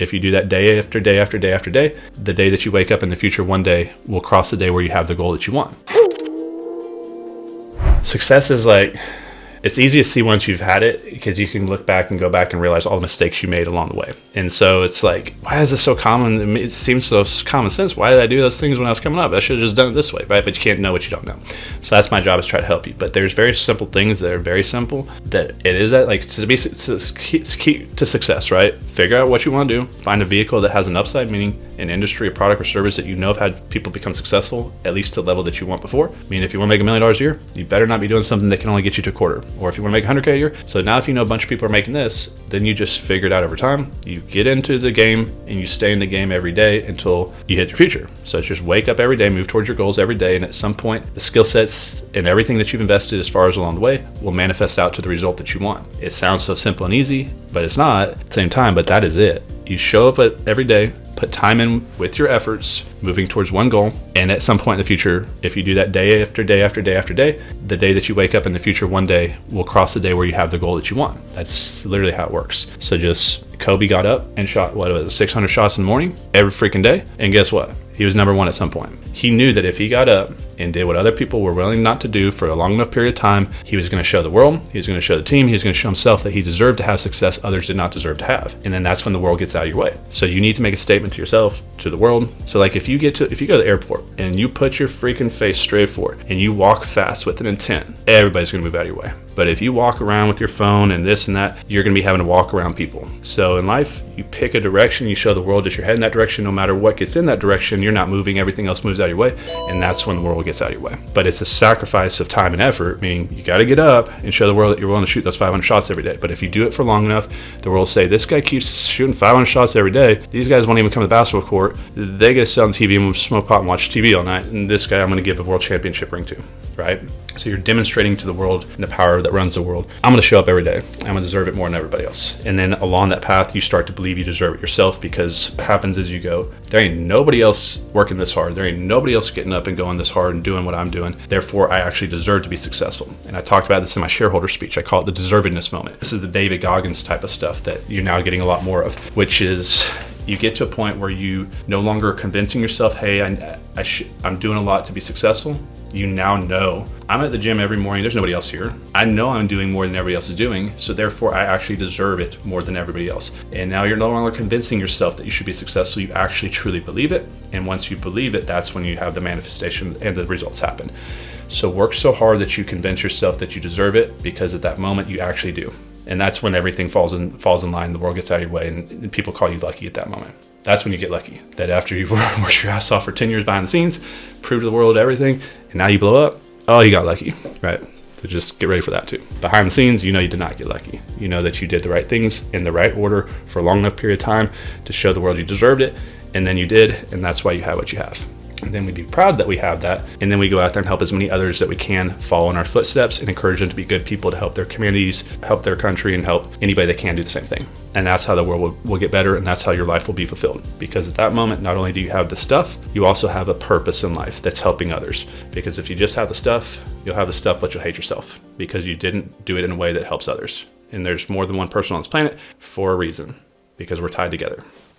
If you do that day after day after day after day, the day that you wake up in the future one day will cross the day where you have the goal that you want. Success is like, it's easy to see once you've had it because you can look back and go back and realize all the mistakes you made along the way. And so it's like, why is this so common? I mean, it seems so common sense. Why did I do those things when I was coming up? I should have just done it this way, right? But you can't know what you don't know. So that's my job, is try to help you. But there's very simple things that are very simple that it is that, like, it's key to success, right? Figure out what you want to do. Find a vehicle that has an upside, meaning an industry, a product or service that you know have had people become successful, at least to the level that you want before. I mean, if you want to make $1 million a year, you better not be doing something that can only get you to a quarter. Or if you want to make $100K a year. So now if you know a bunch of people are making this, then you just figure it out over time. You get into the game and you stay in the game every day until you hit your future. So it's just wake up every day, move towards your goals every day. And at some point, the skill sets and everything that you've invested as far as along the way will manifest out to the result that you want. It sounds so simple and easy, but it's not at the same time, but that is it. You show up every day, put time in with your efforts, moving towards one goal. And at some point in the future, if you do that day after day after day after day, the day that you wake up in the future one day will cross the day where you have the goal that you want. That's literally how it works. So just Kobe got up and shot, 600 shots in the morning every freaking day. And guess what? He was number one at some point. He knew that if he got up and did what other people were willing not to do for a long enough period of time, he was going to show the world, he was going to show the team, he was going to show himself that he deserved to have success others did not deserve to have. And then that's when the world gets out of your way. So you need to make a statement to yourself, to the world. So like if you go to the airport and you put your freaking face straight forward and you walk fast with an intent, everybody's going to move out of your way. But if you walk around with your phone and this and that, you're going to be having to walk around people. So in life, you pick a direction, you show the world that you're heading that direction. No matter what gets in that direction, you're not moving, everything else moves out of your way. And that's when the world gets out of your way. But it's a sacrifice of time and effort, meaning you got to get up and show the world that you're willing to shoot those 500 shots every day. But if you do it for long enough, the world will say, this guy keeps shooting 500 shots every day. These guys won't even come to the basketball court. They get to sit on TV and smoke pot and watch TV all night. And this guy I'm going to give a world championship ring to, right? So you're demonstrating to the world and the power that runs the world. I'm going to show up every day. I'm going to deserve it more than everybody else. And then along that path, you start to believe you deserve it yourself, because what happens as you go, there ain't nobody else working this hard. There ain't nobody else getting up and going this hard and doing what I'm doing. Therefore, I actually deserve to be successful. And I talked about this in my shareholder speech. I call it the deservedness moment. This is the David Goggins type of stuff that you're now getting a lot more of, which is you get to a point where you no longer are convincing yourself, hey, I'm doing a lot to be successful. You now know I'm at the gym every morning. There's nobody else here. I know I'm doing more than everybody else is doing. So therefore, I actually deserve it more than everybody else. And now you're no longer convincing yourself that you should be successful. You actually truly believe it. And once you believe it, that's when you have the manifestation and the results happen. So work so hard that you convince yourself that you deserve it, because at that moment you actually do. And that's when everything falls in line. The world gets out of your way, and people call you lucky at that moment. That's when you get lucky, that after you've worked your ass off for 10 years behind the scenes, proved to the world everything, and now you blow up, oh, you got lucky, right? So just get ready for that too. Behind the scenes, you know you did not get lucky. You know that you did the right things in the right order for a long enough period of time to show the world you deserved it, and then you did, and that's why you have what you have. And then we'd be proud that we have that. And then we go out there and help as many others that we can follow in our footsteps and encourage them to be good people, to help their communities, help their country, and help anybody that can do the same thing. And that's how the world will get better, and that's how your life will be fulfilled. Because at that moment, not only do you have the stuff, you also have a purpose in life that's helping others. Because if you just have the stuff, you'll have the stuff, but you'll hate yourself because you didn't do it in a way that helps others. And there's more than one person on this planet for a reason, because we're tied together.